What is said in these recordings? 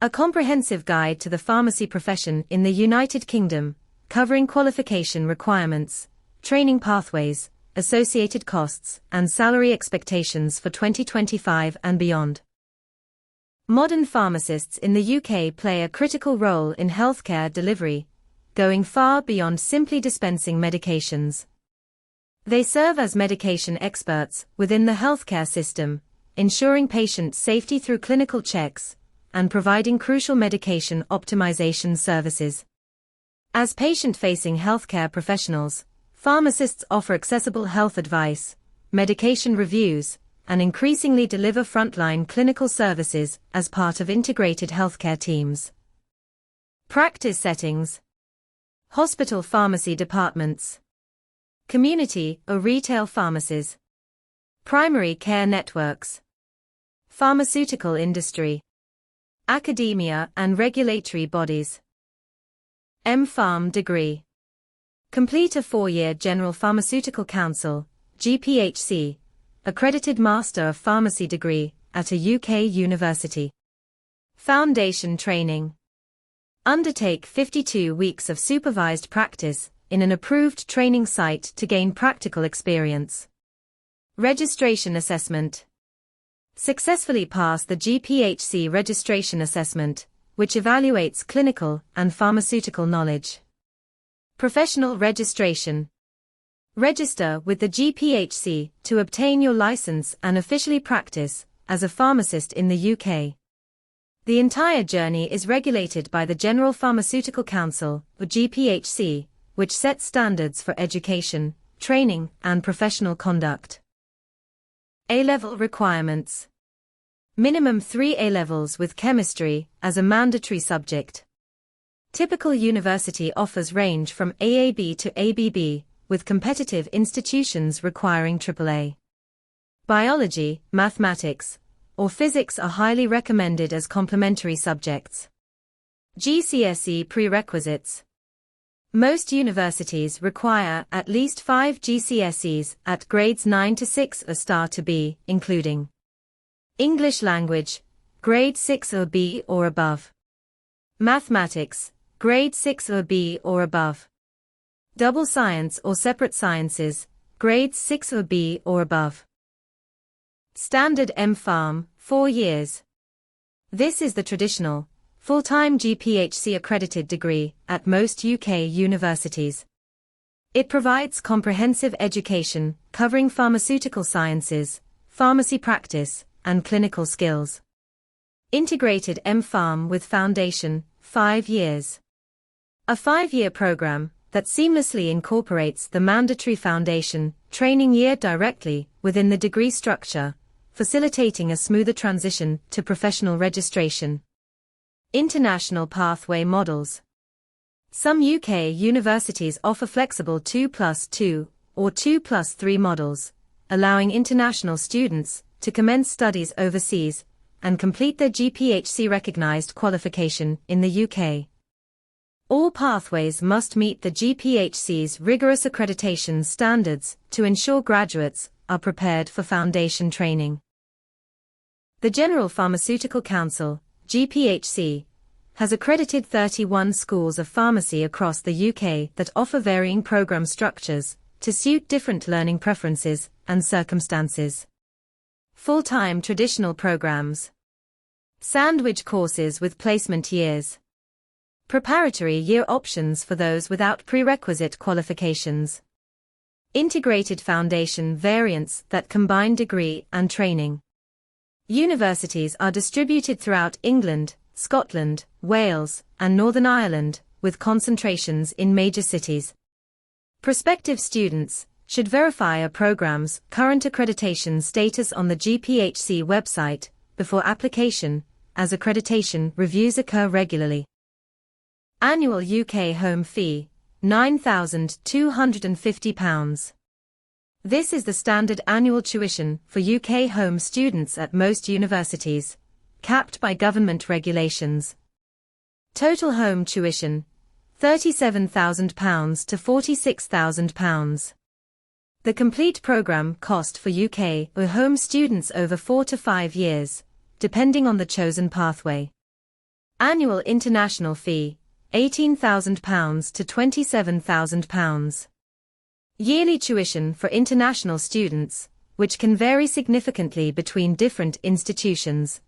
A comprehensive guide to the pharmacy profession in the United Kingdom, covering qualification requirements, training pathways, associated costs, and salary expectations for 2025 and beyond. Modern pharmacists in the UK play a critical role in healthcare delivery, going far beyond simply dispensing medications. They serve as medication experts within the healthcare system, ensuring patient safety through clinical checks, and providing crucial medication optimization services. As patient-facing healthcare professionals, pharmacists offer accessible health advice, medication reviews, and increasingly deliver frontline clinical services as part of integrated healthcare teams. Practice settings: hospital pharmacy departments, community or retail pharmacies, primary care networks, pharmaceutical industry, academia and regulatory bodies. MPharm degree. Complete a 4-year General Pharmaceutical Council (GPhC) accredited Master of Pharmacy degree at a UK university. Foundation training. Undertake 52 weeks of supervised practice in an approved training site to gain practical experience. Registration assessment. Successfully pass the GPhC registration assessment, which evaluates clinical and pharmaceutical knowledge. Professional registration. Register with the GPhC to obtain your license and officially practice as a pharmacist in the UK. The entire journey is regulated by the General Pharmaceutical Council, or GPhC, which sets standards for education, training, and professional conduct. A-level requirements. Minimum 3 A-levels with chemistry as a mandatory subject. Typical university offers range from AAB to ABB, with competitive institutions requiring AAA. Biology, mathematics, or physics are highly recommended as complementary subjects. GCSE prerequisites. Most universities require at least 5 GCSEs at grades 9 to 6 or star to B, including English language, grade 6 or B or above. Mathematics, grade 6 or B or above. Double science or separate sciences, grades 6 or B or above. Standard MPharm, 4 years. This is the traditional, full-time GPhC accredited degree at most UK universities. It provides comprehensive education covering pharmaceutical sciences, pharmacy practice, and clinical skills. Integrated MPharm with foundation, 5 years. A 5-year program that seamlessly incorporates the mandatory foundation training year directly within the degree structure, facilitating a smoother transition to professional registration. International pathway models. Some UK universities offer flexible 2+2 or 2+3 models, allowing international students to commence studies overseas and complete their GPhC recognized qualification in the UK. All pathways must meet the GPhC's rigorous accreditation standards to ensure graduates are prepared for foundation training. The General Pharmaceutical Council, GPhC, has accredited 31 schools of pharmacy across the UK that offer varying program structures to suit different learning preferences and circumstances. Full-time traditional programs. Sandwich courses with placement years. Preparatory year options for those without prerequisite qualifications. Integrated foundation variants that combine degree and training. Universities are distributed throughout England, Scotland, Wales, and Northern Ireland, with concentrations in major cities. Prospective students should verify a program's current accreditation status on the GPhC website before application, as accreditation reviews occur regularly. Annual UK home fee, £9,250. This is the standard annual tuition for UK home students at most universities, capped by government regulations. Total home tuition, £37,000 to £46,000. The complete program cost for UK or home students over 4 to 5 years, depending on the chosen pathway. Annual international fee, £18,000 to £27,000. Yearly tuition for international students, which can vary significantly between different institutions.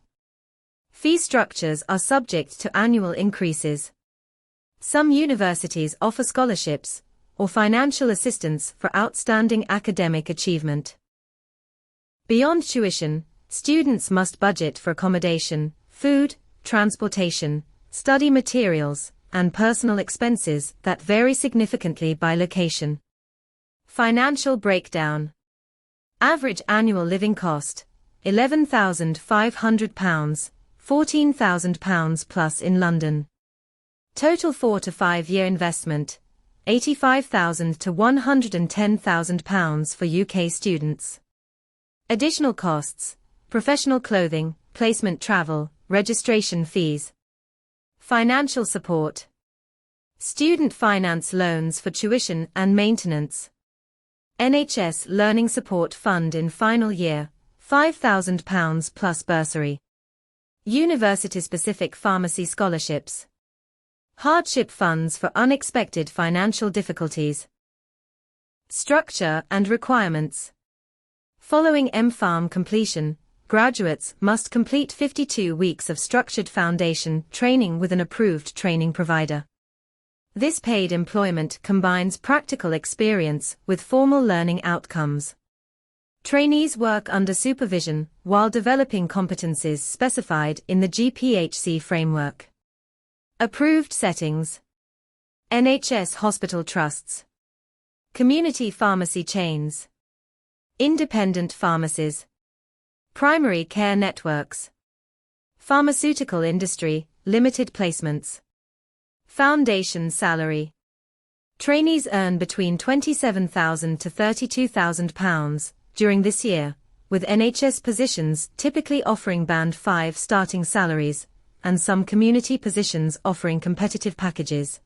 Fee structures are subject to annual increases. Some universities offer scholarships or financial assistance for outstanding academic achievement. Beyond tuition, students must budget for accommodation, food, transportation, study materials, and personal expenses that vary significantly by location. Financial breakdown. Average annual living cost, £11,500, £14,000 plus in London. Total 4 to 5 year investment, £85,000 to £110,000 for UK students. Additional costs, professional clothing, placement travel, registration fees. Financial support. Student finance loans for tuition and maintenance. NHS Learning Support Fund in final year, £5,000 plus bursary. University-specific pharmacy scholarships. Hardship funds for unexpected financial difficulties. Structure and requirements. Following MPharm completion, graduates must complete 52 weeks of structured foundation training with an approved training provider. This paid employment combines practical experience with formal learning outcomes. Trainees work under supervision while developing competencies specified in the GPhC framework. Approved settings. NHS hospital trusts. Community pharmacy chains. Independent pharmacies. Primary care networks. Pharmaceutical industry, limited placements. Foundation salary. Trainees earn between £27,000 to £32,000 during this year, with NHS positions typically offering Band 5 starting salaries, and some community positions offering competitive packages.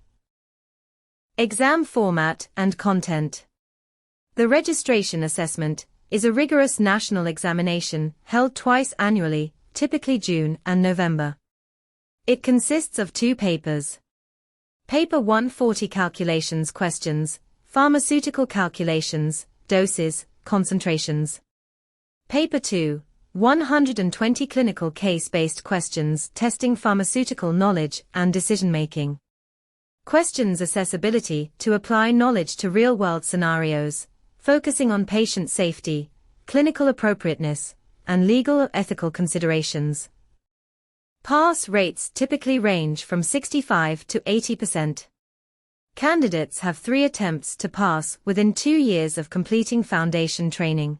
Exam format and content. The registration assessment is a rigorous national examination held twice annually, typically June and November. It consists of 2 papers. Paper 1 40 calculations questions, pharmaceutical calculations, doses, concentrations. Paper 2 120 clinical case-based questions testing pharmaceutical knowledge and decision-making. Questions accessibility to apply knowledge to real-world scenarios, focusing on patient safety, clinical appropriateness, and legal or ethical considerations. Pass rates typically range from 65 to 80%. Candidates have 3 attempts to pass within 2 years of completing foundation training.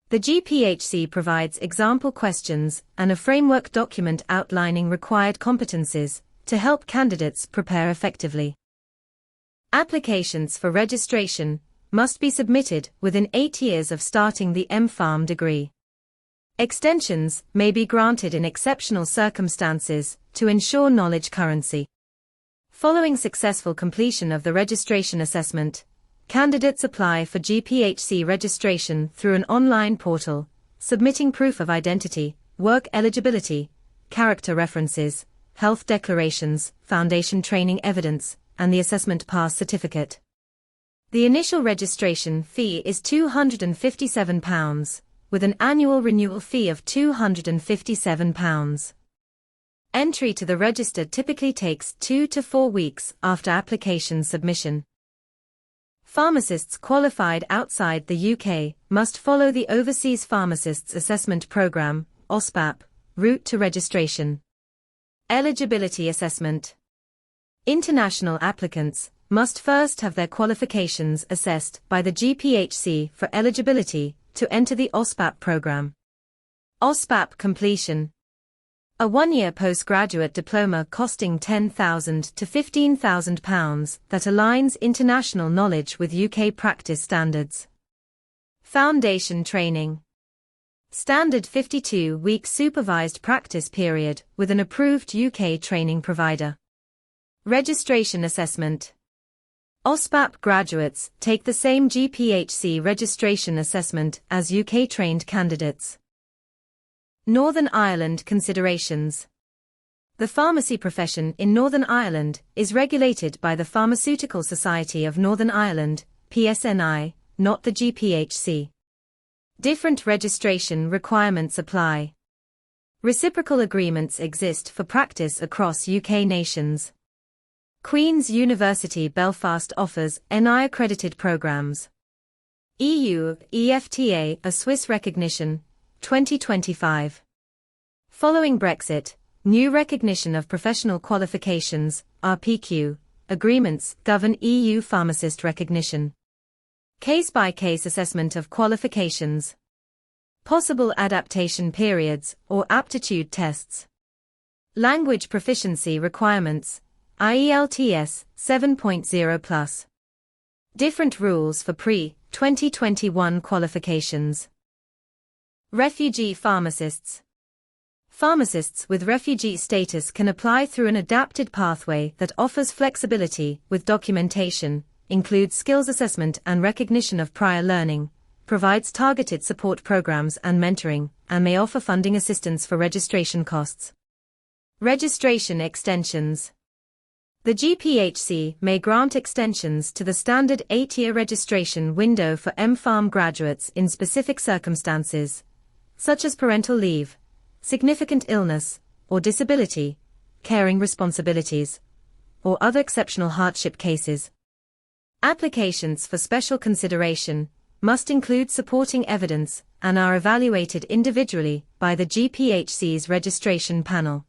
The GPhC provides example questions and a framework document outlining required competencies to help candidates prepare effectively. Applications for registration must be submitted within 8 years of starting the MPharm degree. Extensions may be granted in exceptional circumstances to ensure knowledge currency. Following successful completion of the registration assessment, candidates apply for GPhC registration through an online portal, submitting proof of identity, work eligibility, character references, health declarations, foundation training evidence, and the assessment pass certificate. The initial registration fee is £257, with an annual renewal fee of £257. Entry to the register typically takes 2 to 4 weeks after application submission. Pharmacists qualified outside the UK must follow the Overseas Pharmacists Assessment Programme, OSPAP, route to registration. Eligibility assessment. International applicants must first have their qualifications assessed by the GPhC for eligibility to enter the OSPAP program. OSPAP completion. A 1-year postgraduate diploma costing £10,000 to £15,000 that aligns international knowledge with UK practice standards. Foundation training. Standard 52-week supervised practice period with an approved UK training provider. Registration assessment. OSPAP graduates take the same GPhC registration assessment as UK-trained candidates. Northern Ireland considerations. The pharmacy profession in Northern Ireland is regulated by the Pharmaceutical Society of Northern Ireland, PSNI, not the GPhC. Different registration requirements apply. Reciprocal agreements exist for practice across UK nations. Queen's University Belfast offers NI-accredited programs. EU, EFTA, a Swiss recognition, 2025. Following Brexit, new recognition of professional qualifications, RPQ, agreements govern EU pharmacist recognition. Case-by-case assessment of qualifications. Possible adaptation periods or aptitude tests. Language proficiency requirements, IELTS 7.0+. Different rules for pre-2021 qualifications. Refugee pharmacists. Pharmacists with refugee status can apply through an adapted pathway that offers flexibility with documentation, includes skills assessment and recognition of prior learning, provides targeted support programs and mentoring, and may offer funding assistance for registration costs. Registration extensions. The GPhC may grant extensions to the standard 8-year registration window for MPharm graduates in specific circumstances, such as parental leave, significant illness or disability, caring responsibilities, or other exceptional hardship cases. Applications for special consideration must include supporting evidence and are evaluated individually by the GPhC's registration panel.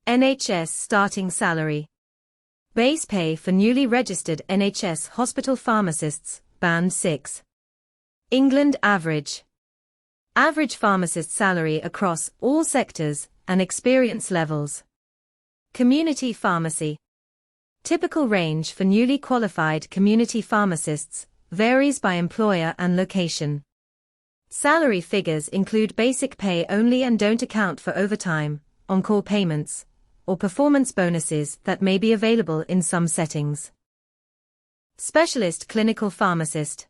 NHS starting salary. Base pay for newly registered NHS hospital pharmacists, Band 6. England average. Average pharmacist salary across all sectors and experience levels. Community pharmacy. Typical range for newly qualified community pharmacists varies by employer and location. Salary figures include basic pay only and don't account for overtime, on-call payments, or performance bonuses that may be available in some settings. Specialist clinical pharmacist.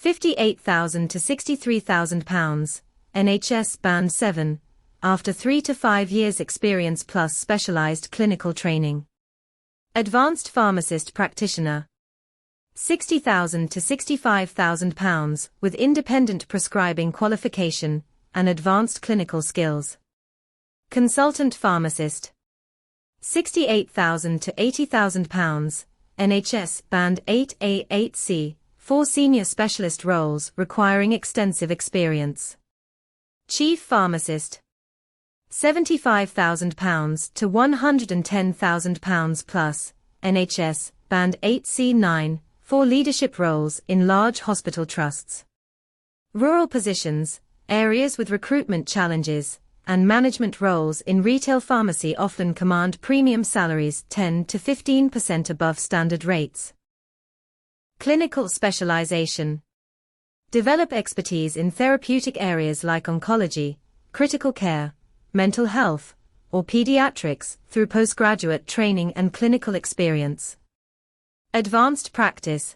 £58,000 to £63,000, NHS Band 7, after 3 to 5 years experience plus specialized clinical training. Advanced pharmacist practitioner. £60,000 to £65,000 with independent prescribing qualification and advanced clinical skills. Consultant pharmacist. £68,000 to £80,000, NHS Band 8A 8C, 4 senior specialist roles requiring extensive experience. Chief pharmacist. £75,000 to £110,000 plus, NHS Band 8C9, 4 leadership roles in large hospital trusts. Rural positions, areas with recruitment challenges, and management roles in retail pharmacy often command premium salaries 10 to 15% above standard rates. Clinical specialization. Develop expertise in therapeutic areas like oncology, critical care, mental health, or pediatrics through postgraduate training and clinical experience. Advanced practice.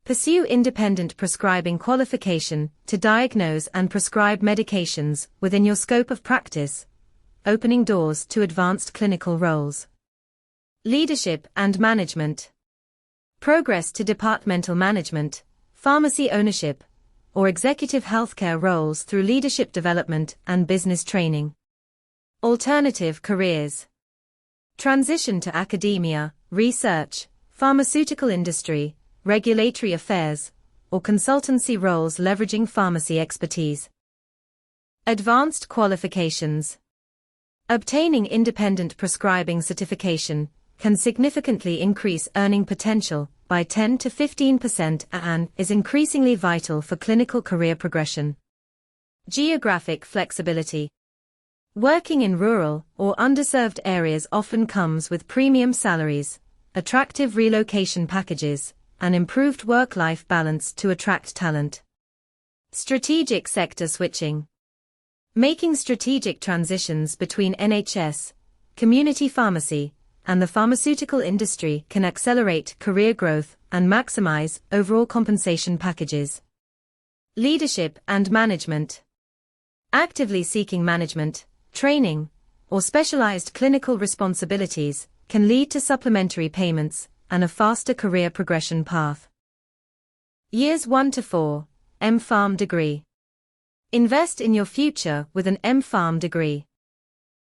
Pursue independent prescribing qualification to diagnose and prescribe medications within your scope of practice, opening doors to advanced clinical roles. Leadership and management. Progress to departmental management, pharmacy ownership, or executive healthcare roles through leadership development and business training. Alternative careers. Transition to academia, research, pharmaceutical industry, regulatory affairs, or consultancy roles leveraging pharmacy expertise. Advanced qualifications. Obtaining independent prescribing certification can significantly increase earning potential by 10 to 15% and is increasingly vital for clinical career progression. Geographic flexibility. Working in rural or underserved areas often comes with premium salaries, attractive relocation packages, and improved work-life balance to attract talent. Strategic sector switching. Making strategic transitions between NHS, community pharmacy, and the pharmaceutical industry can accelerate career growth and maximize overall compensation packages. Leadership and management. Actively seeking management, training, or specialized clinical responsibilities, can lead to supplementary payments and a faster career progression path. Years 1 to 4, MPharm degree. Invest in your future with an MPharm degree.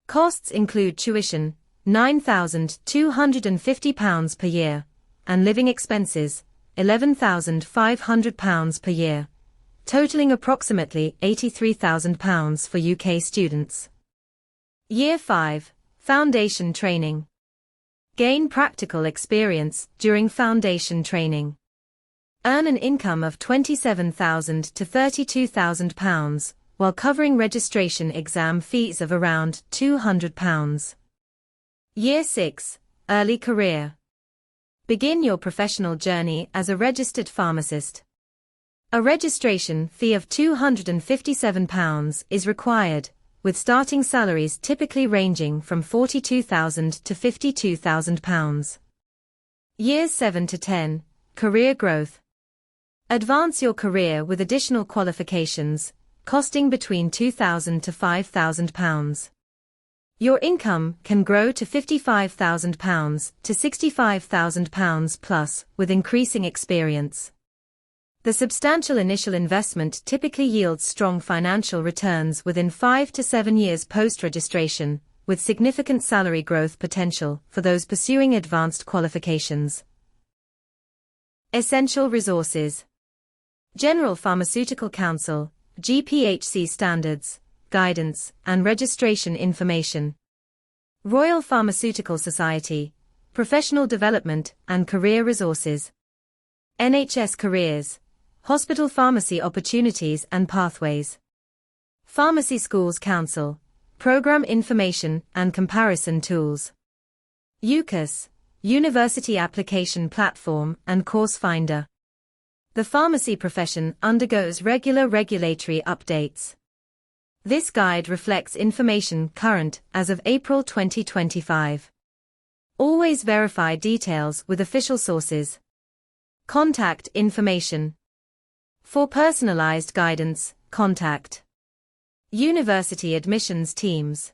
Costs include tuition, £9,250 per year, and living expenses, £11,500 per year, totaling approximately £83,000 for UK students. Year 5, Foundation Training. Gain practical experience during foundation training. Earn an income of £27,000 to £32,000, while covering registration exam fees of around £200. Year 6, Early Career. Begin your professional journey as a registered pharmacist. A registration fee of £257 is required, with starting salaries typically ranging from £42,000 to £52,000. Years 7 to 10, Career Growth. Advance your career with additional qualifications, costing between £2,000 to £5,000. Your income can grow to £55,000 to £65,000 plus with increasing experience. The substantial initial investment typically yields strong financial returns within 5 to 7 years post-registration, with significant salary growth potential for those pursuing advanced qualifications. Essential resources: General Pharmaceutical Council, GPhC standards, guidance, and registration information. Royal Pharmaceutical Society, professional development and career resources. NHS careers, hospital pharmacy opportunities and pathways. Pharmacy Schools Council, program information and comparison tools. UCAS, University Application Platform and Course Finder. The pharmacy profession undergoes regular regulatory updates. This guide reflects information current as of April 2025. Always verify details with official sources. Contact information. For personalized guidance, contact University Admissions Teams,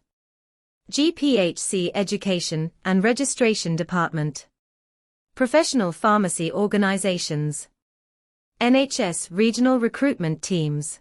GPhC Education and Registration Department, Professional Pharmacy Organizations, NHS Regional Recruitment Teams.